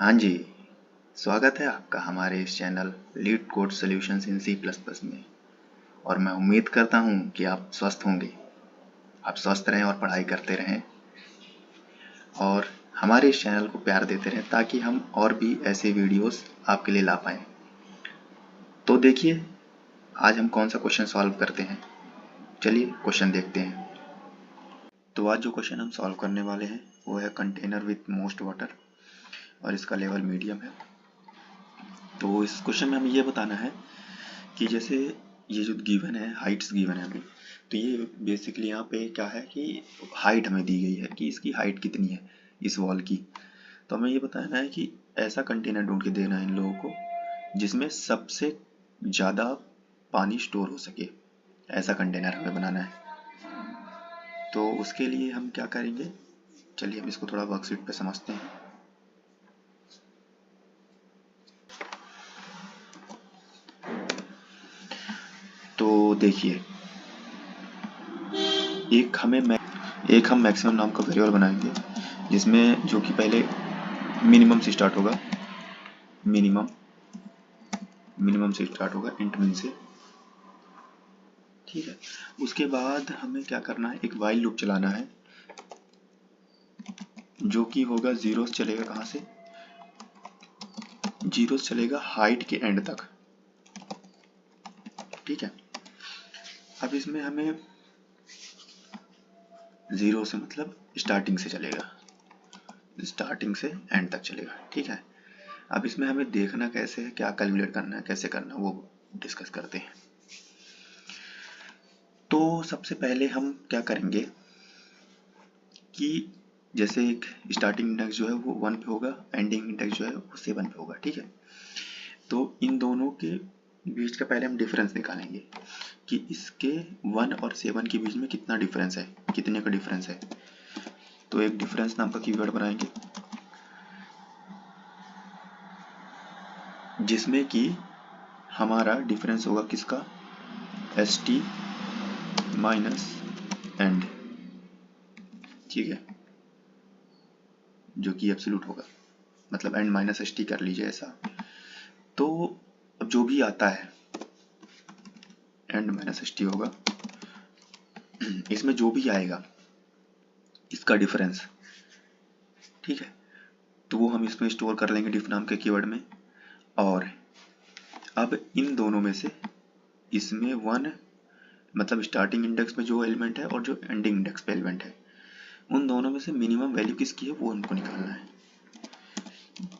हाँ जी, स्वागत है आपका हमारे इस channel lead code solutions in C plus plus में। और मैं उम्मीद करता हूँ कि आप स्वस्थ होंगे, आप स्वस्थ रहें और पढ़ाई करते रहें और हमारे इस चैनल को प्यार देते रहें ताकि हम और भी ऐसे वीडियोस आपके लिए ला पाएँ। तो देखिए, आज हम कौन सा क्वेश्चन सॉल्व करते हैं। चलिए क्वेश्चन देखते हैं। तो आज जो क्वेश्चन हम सॉल्व करने वाले हैं वो है कंटेनर विथ मोस्ट वाटर और इसका लेवल मीडियम है। तो इस क्वेश्चन में हमें ये बताना है कि जैसे ये जो गिवन है, हाइट्स गिवन है हमें, तो ये बेसिकली यहाँ पे क्या है कि हाइट हमें दी गई है कि इसकी हाइट कितनी है इस वॉल की। तो हमें ये बताना है कि ऐसा कंटेनर ढूंढ के देना है इन लोगों को जिसमें सबसे ज़्यादा पानी स्टोर हो सके। ऐसा कंटेनर हमें बनाना है। तो उसके लिए हम क्या करेंगे, चलिए हम इसको थोड़ा वर्कशीट पे समझते हैं। तो देखिए, एक हम मैक्सिमम नाम का वेरिएबल बनाएंगे जिसमें जो कि पहले मिनिमम से स्टार्ट होगा, मिनिमम से स्टार्ट होगा इंट मिन से, ठीक है। उसके बाद हमें क्या करना है, एक वाइल लूप चलाना है जो कि होगा जीरो से चलेगा, कहाँ से, जीरो से चलेगा हाइट के एंड तक, ठीक है। अब इसमें हमें जीरो से मतलब स्टार्टिंग से चलेगा, स्टार्टिंग से एंड तक चलेगा, ठीक है। अब इसमें हमें देखना कैसे है, क्या कैलकुलेट करना है, कैसे करना है, वो डिस्कस करते हैं। तो सबसे पहले हम क्या करेंगे कि जैसे एक स्टार्टिंग इंडेक्स जो है वो 1 पे होगा, एंडिंग इंडेक्स जो है वो 7 पे होगा, ठीक है। तो इन दोनों के बीच का पहले हम डिफरेंस निकालेंगे कि इसके 1 और 7 के बीच में कितना डिफरेंस है, कितने का डिफरेंस है। तो एक डिफरेंस नाम का कीवर्ड बनाएंगे जिसमें कि हमारा डिफरेंस होगा किसका, एस टी माइनस एंड, ठीक है, जो कि एब्सोल्यूट होगा, मतलब एंड माइनस एस टी कर लीजिए ऐसा। तो अब जो भी आता है एंड माइनस एस टी होगा, इसमें जो भी आएगा इसका डिफरेंस, ठीक है। तो वो हम इसमें स्टोर कर लेंगे डिफ नाम के कीवर्ड में। और अब इन दोनों में से इसमें 1 मतलब स्टार्टिंग इंडेक्स में जो एलिमेंट है और जो एंडिंग इंडेक्स पे एलिमेंट है, उन दोनों में से मिनिमम वैल्यू किसकी है वो हमको निकालना है।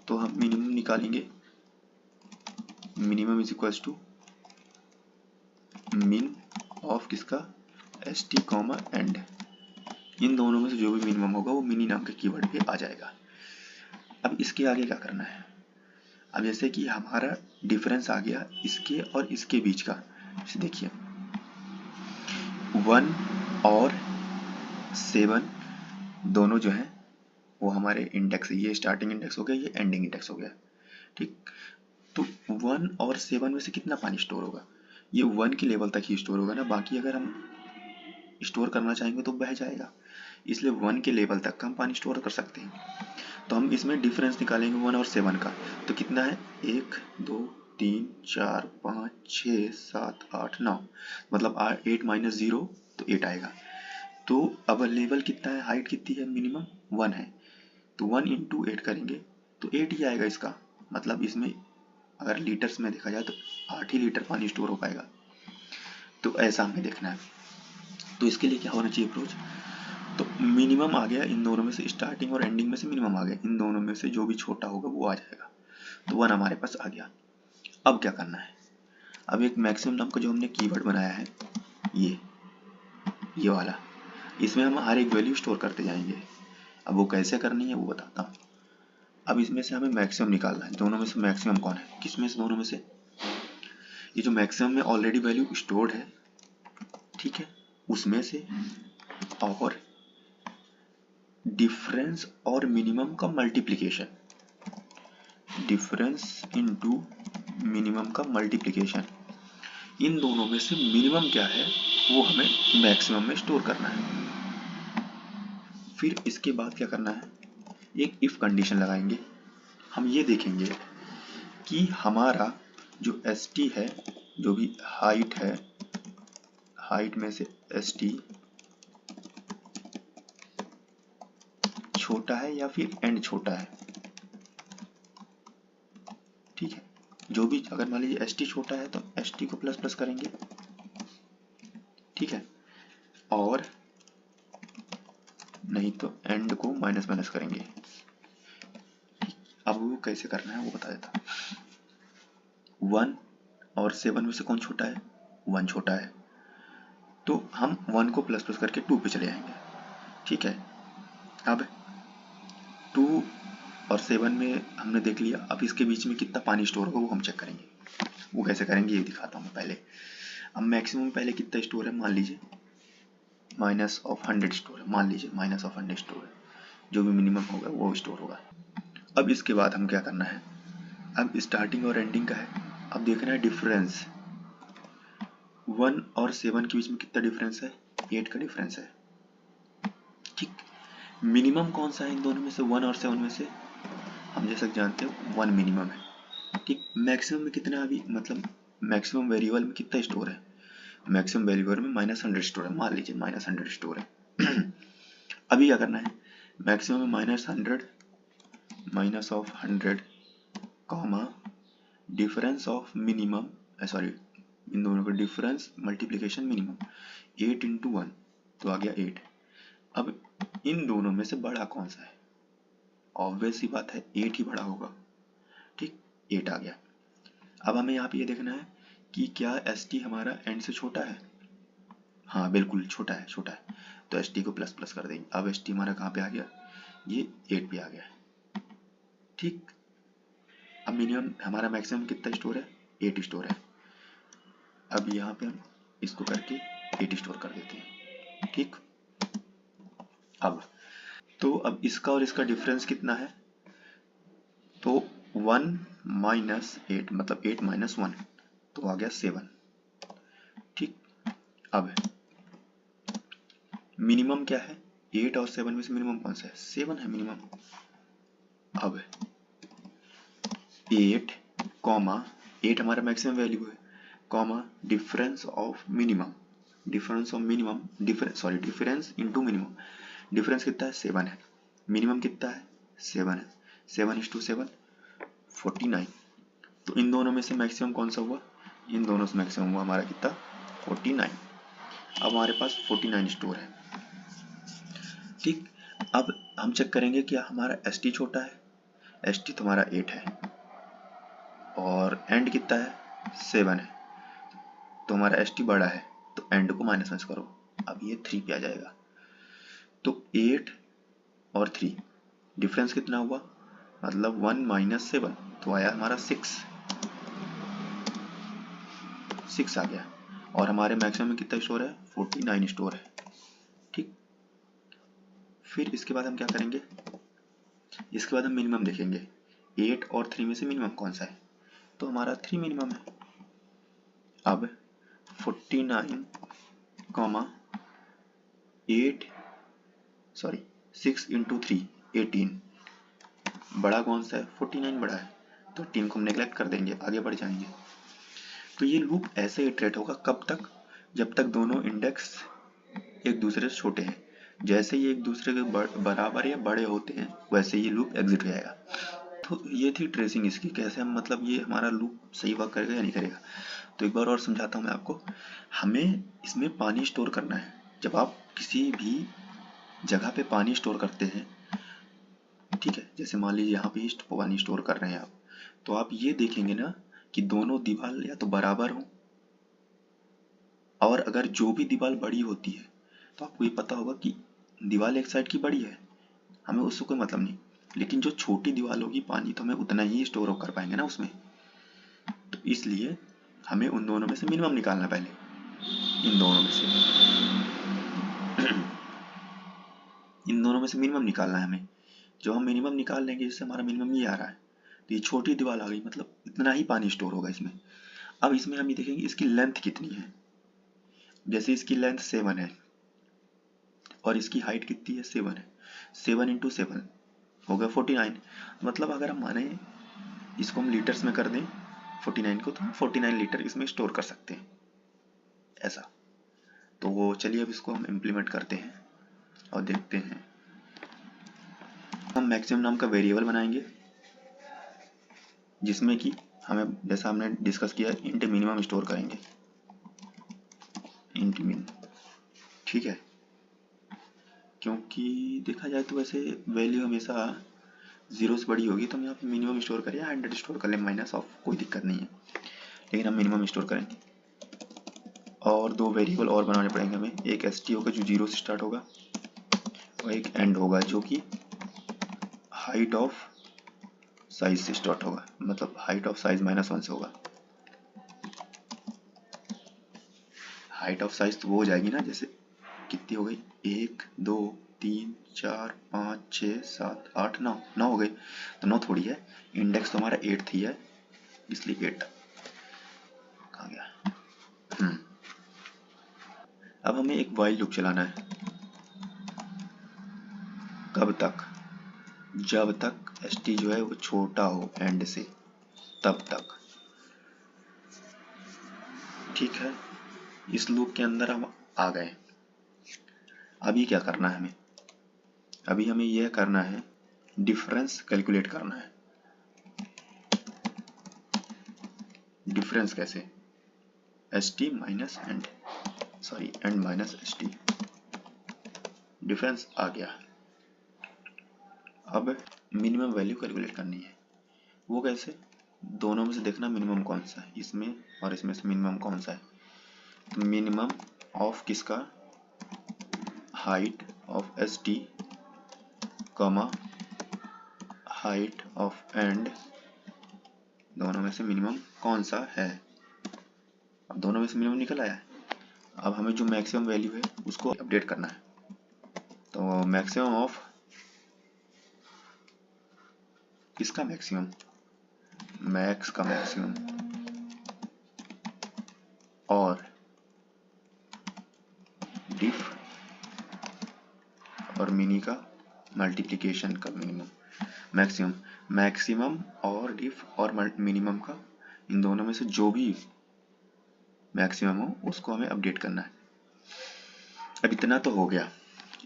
तो हम मिनिमम निकालेंगे, मिनिमम इज इक्वल्स टू मिन ऑफ किसका, एस टी कॉमा एंड। इन दोनों में से जो भी मिनिमम होगा वो मिनी नाम के कीवर्ड पे आ जाएगा। अब इसके आगे क्या करना है, अब जैसे कि हमारा डिफरेंस आ गया इसके और इसके बीच का, जैसे देखिए 1 और 7 दोनों जो है वो हमारे इंडेक्स है, ये स्टार्टिंग इंडेक्स हो गया, ये एंडिंग इंडेक्स हो गया, ठीक। तो 1 और 7 में से कितना पानी स्टोर होगा, ये 1 के लेवल तक ही स्टोर होगा ना, बाकी अगर हम स्टोर करना चाहेंगे तो बह जाएगा, इसलिए 1 के लेवल तक का हम पानी स्टोर कर सकते हैं। तो हम इसमें डिफरेंस निकालेंगे 1 और 7 का, तो कितना है, 1 2 3 4 5 6 7 8 9, मतलब 8 माइनस 0 तो 8 आएगा। तो अब लेवल कितना है, हाइट कितनी है, मिनिमम 1 है, तो 1 इंटू 8 करेंगे तो 8 ही आएगा इसका, मतलब इसमें अगर लीटर्स में देखा जाए तो 8 ही लीटर पानी स्टोर हो पाएगा। तो ऐसा हमें देखना है। तो इसके लिए क्या होना चाहिए अप्रोच, तो मिनिमम आ गया इन दोनों में से, स्टार्टिंग और एंडिंग में से मिनिमम आ गया, इन दोनों में से जो भी छोटा होगा वो आ जाएगा। तो 1 हमारे पास आ गया। अब क्या करना है, अब एक मैक्सिमम नाम का जो हमने कीवर्ड बनाया है ये वाला, इसमें हम हर एक वैल्यू स्टोर करते जाएंगे। अब वो कैसे करनी है वो बताता हूँ। अब इसमें से हमें मैक्सिमम निकालना है, दोनों में से मैक्सिमम कौन है, किसमें से, दोनों में से, ये जो मैक्सिमम में ऑलरेडी वैल्यू स्टोर्ड है, ठीक है, उसमें से, और डिफरेंस और मिनिमम का मल्टीप्लिकेशन, डिफरेंस इनटू मिनिमम का मल्टीप्लिकेशन, इन दोनों में से मिनिमम क्या है वो हमें मैक्सिमम में स्टोर करना है। फिर इसके बाद क्या करना है, एक इफ कंडीशन लगाएंगे हम ये देखेंगे कि हमारा जो एस टी है, जो भी हाइट है, हाइट में से एस टी छोटा है या फिर एंड छोटा है। ठीक है, जो भी, अगर मान लीजिए एस टी छोटा है तो एस टी को प्लस प्लस करेंगे। ठीक है, और नहीं तो एंड को माइनस माइनस करेंगे। अब वो कैसे करना है वो बता देता हूँ। 1 और 7 में से कौन छोटा है? 1 छोटा है, तो हम 1 को प्लस प्लस करके 2 पे चले आएंगे। ठीक है, अब 2 और 7 में हमने देख लिया, अब इसके बीच में कितना पानी स्टोर होगा वो हम चेक करेंगे। वो कैसे करेंगे ये दिखाता हूँ मैं पहले। अब मैक्सिमम पहले कितना स्टोर है, मान लीजिए -100 स्टोर है, मान लीजिए -100 स्टोर है, जो भी मिनिमम होगा वो स्टोर होगा। अब इसके बाद हम क्या करना है, अब स्टार्टिंग और एंडिंग का है, अब देखना है डिफरेंस। 1 और 7 के बीच में कितना डिफरेंस है? 8 का डिफरेंस है। ठीक, मिनिमम कौन सा है इन दोनों में से, 1 और 7 में से? हम जैसा जानते हो 1 मिनिमम है। ठीक, मैक्सिमम में कितना अभी, मतलब मैक्सिमम वेरिएबल में कितना स्टोर है? मैक्सिमम वेरिएबल में -100 स्टोर है, मान लीजिए -100 स्टोर है। अभी क्या करना है, मैक्सिमम में -100 -100 comma difference of minimum, sorry इन दोनों का डिफरेंस मल्टीप्लिकेशन मिनिमम, 8 इंटू 1 तो आ गया 8। अब इन दोनों में से बड़ा कौन सा है? ऑब्वियस सी बात है 8 ही बड़ा होगा। ठीक, 8 आ गया। अब हमें यहाँ पे ये देखना है कि क्या एस टी हमारा एंड से छोटा है? हाँ बिल्कुल छोटा है, छोटा है, तो एस टी को प्लस प्लस कर देंगे। अब एस टी हमारा कहाँ पे आ गया? ये 8 पे आ गया। ठीक, अब मिनिमम हमारा मैक्सिमम कितना स्टोर है? 8 स्टोर है। अब यहाँ पे हम इसको करके 8 स्टोर कर देते हैं। ठीक, अब इसका और इसका डिफरेंस कितना है? तो 1 माइनस 8 मतलब 8 माइनस 1 तो आ गया 7। ठीक, अब मिनिमम क्या है? 8 और 7 में से मिनिमम कौन सा है? 7 है मिनिमम। अब 8 कॉमा 8 हमारा मैक्सिमम वैल्यू है, comma difference of minimum, difference of minimum, difference into minimum. Difference कितना है? 7 है। मिनिमम कितना है? 7 है। 7:7 49। तो इन दोनों में से मैक्सिमम कौन सा हुआ? इन दोनों से मैक्सिमम हुआ हमारा कितना? 49। अब हमारे पास 49 स्टोर है। ठीक, अब हम चेक करेंगे क्या हमारा एस टी छोटा है? एस टी तो हमारा 8 है और एंड कितना है? 7 है, तो हमारा एस टी बड़ा है, तो एंड को माइनस माइनस करो। अब ये 3 पे आ जाएगा, तो 8 और 3 डिफरेंस कितना हुआ? मतलब 1 माइनस 7 तो आया हमारा 6 आ गया। और हमारे मैक्सिमम में कितना स्टोर है? 49 स्टोर है। ठीक, फिर इसके बाद हम क्या करेंगे, इसके बाद हम मिनिमम देखेंगे। 8 और 3 में से मिनिमम कौन सा है? तो हमारा 3 मिनिमम है। अब 49 कॉमा 8 सॉरी 6 इंटू 3 18, बड़ा कौन सा है? 49 बड़ा है, तो 18 को हम नेग्लेक्ट कर देंगे, आगे बढ़ जाएंगे। तो ये लूप ऐसे इटरेट होगा, कब तक? जब तक दोनों इंडेक्स एक दूसरे से छोटे हैं। जैसे ये एक दूसरे के बराबर या बड़े होते हैं वैसे ये लूप एग्जिट हो जाएगा। तो ये थी ट्रेसिंग इसकी, कैसे हम, मतलब ये हमारा लूप सही वर्क करेगा या नहीं करेगा। तो एक बार और समझाता हूँ मैं आपको। हमें इसमें पानी स्टोर करना है। जब आप किसी भी जगह पे पानी स्टोर करते हैं, ठीक है, जैसे मान लीजिए यहाँ पे पानी स्टोर कर रहे हैं आप, तो आप ये देखेंगे ना कि दोनों दीवार या तो बराबर हो, और अगर जो भी दीवार बड़ी होती है तो आपको ये पता होगा कि दीवार एक साइड की बड़ी है, हमें उससे कोई मतलब नहीं, लेकिन जो छोटी दीवार होगी पानी तो हमें उतना ही स्टोर कर पाएंगे ना उसमें। तो इसलिए हमें उन दोनों में से मिनिमम निकालना पहले, इन दोनों में से इन दोनों में से मिनिमम निकालना है हमें। जो हम मिनिमम निकाल लेंगे, जिससे हमारा मिनिमम ये आ रहा है, तो ये छोटी दीवार आ गई, मतलब इतना ही पानी स्टोर होगा इसमें। अब इसमें हम ये देखेंगे इसकी लेंथ कितनी है। जैसे इसकी लेंथ 7 है और इसकी हाइट कितनी है? 7 है। 7 इंटू 7 हो गया 49। मतलब अगर हम माने इसको हम लीटर्स में कर दें 49 को, तो 49 लीटर इसमें स्टोर कर सकते हैं ऐसा। तो वो चलिए अब इसको हम इम्प्लीमेंट करते हैं और देखते हैं। हम मैक्सिमम नाम का वेरिएबल बनाएंगे जिसमें कि हमें, जैसा हमने डिस्कस किया, इंट मिनिमम स्टोर करेंगे, इंट मिन। ठीक है, क्योंकि देखा जाए तो वैसे वैल्यू हमेशा 0 से बड़ी होगी, तो हम यहाँ पे मिनिमम स्टोर करें, 100 स्टोर कर लें माइनस ऑफ, कोई दिक्कत नहीं है, लेकिन हम मिनिमम स्टोर करेंगे। और दो वेरिएबल और बनाने पड़ेंगे हमें, एक st होगा जो 0 से स्टार्ट होगा, और एक एंड होगा जो कि हाइट ऑफ साइज से स्टार्ट होगा, मतलब हाइट ऑफ साइज -1 से होगा। हाइट ऑफ साइज तो वो हो जाएगी ना, जैसे कितनी हो गई, 1 2 3 4 5 6 7 8 9, 9 हो गई, तो 9 थोड़ी है, इंडेक्स तो हमारा 8 ही है, इसलिए 8 कहाँ गया। अब हमें एक वाइल लूप चलाना है, कब तक, जब तक st जो है वो छोटा हो एंड से, तब तक। ठीक है, इस लूप के अंदर हम आ गए। अभी क्या करना है हमें, अभी हमें यह करना है, डिफरेंस कैलकुलेट करना है। डिफरेंस कैसे, st minus and, sorry and minus st, difference आ गया। अब मिनिमम वैल्यू कैलकुलेट करनी है, वो कैसे, दोनों में से देखना मिनिमम कौन सा है, इसमें और इसमें से मिनिमम कौन सा है। तो मिनिमम ऑफ किसका, height of st comma height of and, दोनों में से मिनिमम कौन सा है। अब दोनों में से मिनिमम निकल आया है, अब हमें जो मैक्सिमम वैल्यू है उसको अपडेट करना है। तो मैक्सिमम ऑफ किसका मैक्सिमम, मैक्स का मैक्सिमम और डिफ और मिनी का मल्टीप्लिकेशन का मिनिमम, मैक्सिमम, मैक्सिमम और डिफ और मिनिमम का, इन दोनों में से जो भी मैक्सिमम हो उसको हमें अपडेट करना है। अब इतना तो हो गया,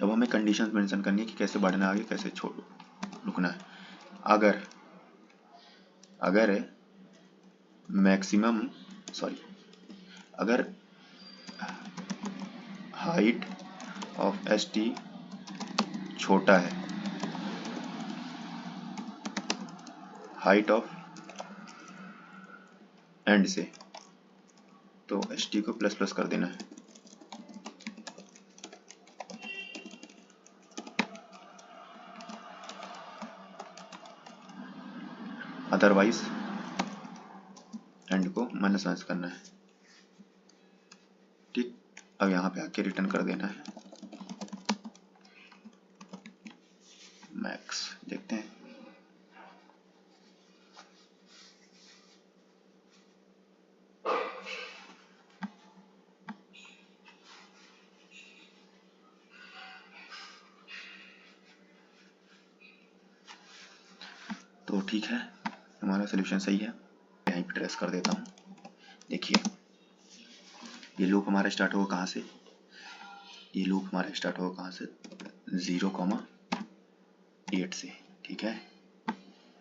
अब हमें कंडीशंस मेंशन करनी है कि कैसे बढ़ना है आगे, कैसे छोड़ रुकना है। अगर मैक्सिमम, सॉरी, अगर हाइट ऑफ st छोटा है हाइट ऑफ एंड से, तो st को प्लस प्लस कर देना है। अदरवाइज एंड को -1 करना है। ठीक, अब यहाँ पे आके रिटर्न कर देना है मैक्स, देखते हैं। तो ठीक है, हमारा सोल्यूशन सही है, यहीं पे ट्रेस कर देता हूँ। देखिए, ये लूप हमारा स्टार्ट होगा कहाँ से, ये लूप हमारा स्टार्ट होगा कहाँ से, 0,8 से। ठीक है,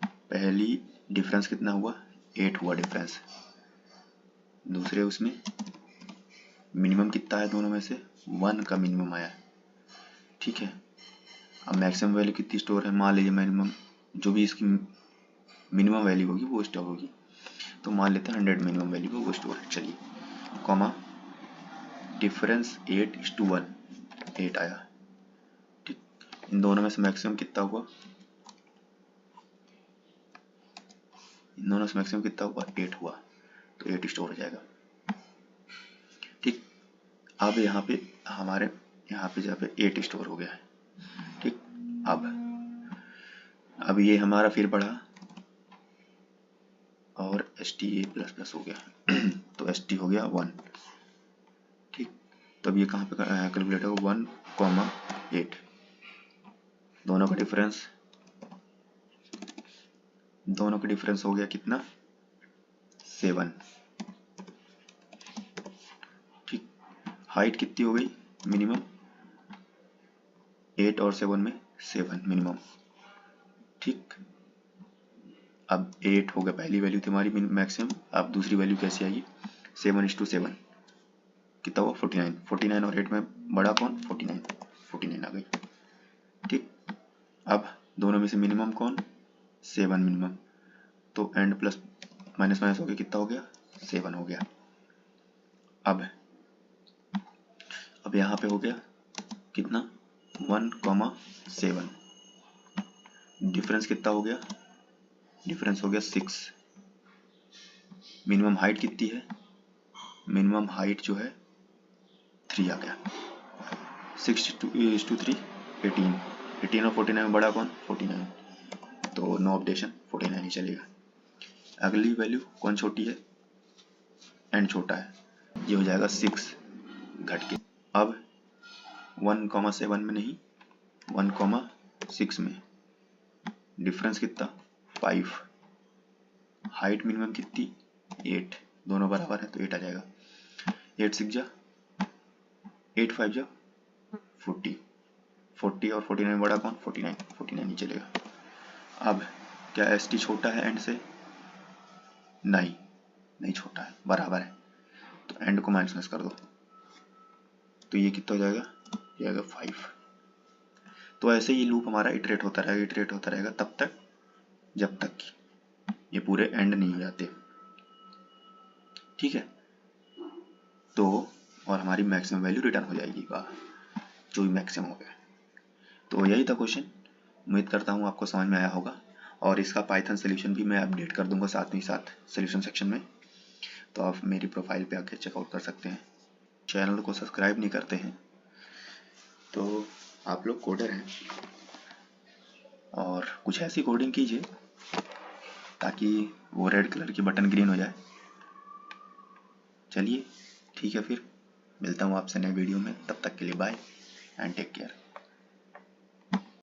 पहली डिफरेंस कितना हुआ, 8 हुआ डिफरेंस। दूसरे उसमें मिनिमम कितना है, दोनों में से 1 का मिनिमम आया। ठीक है, अब मैक्सिमम वैल्यू कितनी स्टोर है, मान लीजिए मिनिमम जो भी इसकी मिनिमम वैल्यू होगी वो स्टोर होगी, तो मान लेते हैं 100 मिनिमम वैल्यू को वो स्टोर है। चलिए, कॉमा डिफरेंस 8:1, 8 आया। ठीक, इन दोनों में से मैक्सिमम कितना हुआ, इन दोनों से मैक्सिमम कितना हुआ, 8 हुआ, तो 8 स्टोर हो जाएगा। ठीक, अब यहाँ पे हमारे यहाँ पे जहाँ पे 8 स्टोर हो गया है। ठीक, अब ये हमारा फिर बढ़ा और st प्लस प्लस हो गया तो st हो गया 1। ठीक, तो अब ये कहाँ पे कैलकुलेट होगा, 1,8, दोनों का डिफरेंस दोनों का डिफरेंस हो गया कितना, 7। ठीक, हाइट कितनी हो गई मिनिमम, 8 और 7 में 7 मिनिमम। ठीक, अब 8 हो गया, पहली वैल्यू थी हमारी मैक्सिमम, अब दूसरी वैल्यू कैसे आएगी, 7:7 कितना हुआ, 49। 49 और 8 में बड़ा कौन, 49, 49 आ गई। ठीक, अब दोनों में से मिनिमम कौन, 7 मिनिमम, तो एंड प्लस माइनस माइनस हो गया, कितना हो गया, 7 हो गया। अब यहाँ पे हो गया कितना, 1,7, डिफरेंस कितना हो गया, डिफरेंस हो गया 6। मिनिमम हाइट कितनी है, मिनिमम हाइट जो है 3 आ गया, 6:3 18। 18 और 49 में बड़ा कौन, 49, तो नो अपडेशन, 49 ही चलेगा। अगली वैल्यू कौन छोटी है, एंड छोटा है, ये हो जाएगा 6 घट के। अब 1,7 में नहीं, 1,6 में डिफरेंस कितना, 5। हाइट मिनिमम कितनी, 8, दोनों बराबर है तो 8 आ जाएगा। 8 6 जा 8 5 जा 40, 40 और 49 में बड़ा कौन, 49, 49 ही चलेगा। अब क्या एस टी छोटा है एंड से, नहीं, नहीं छोटा है, बराबर है, तो एंड को माइनस कर दो, तो ये कितना हो जाएगा, ये आएगा 5। तो ऐसे ही लूप हमारा इटरेट होता रहेगा, इटरेट होता रहेगा तब तक जब तक कि ये पूरे एंड नहीं हो जाते। ठीक है, तो और हमारी मैक्सिमम वैल्यू रिटर्न हो जाएगी, वाह, जो भी मैक्सिमम हो गया। तो यही था क्वेश्चन, उम्मीद करता हूँ आपको समझ में आया होगा, और इसका पाइथन सोल्यूशन भी मैं अपडेट कर दूंगा साथ में साथ सोल्यूशन सेक्शन में, तो आप मेरी प्रोफाइल पे आके चेकआउट कर सकते हैं। चैनल को सब्सक्राइब नहीं करते हैं तो आप लोग कोडर हैं, और कुछ ऐसी कोडिंग कीजिए ताकि वो रेड कलर की बटन ग्रीन हो जाए। चलिए ठीक है, फिर मिलता हूँ आपसे नए वीडियो में, तब तक के लिए बाय एंड टेक केयर।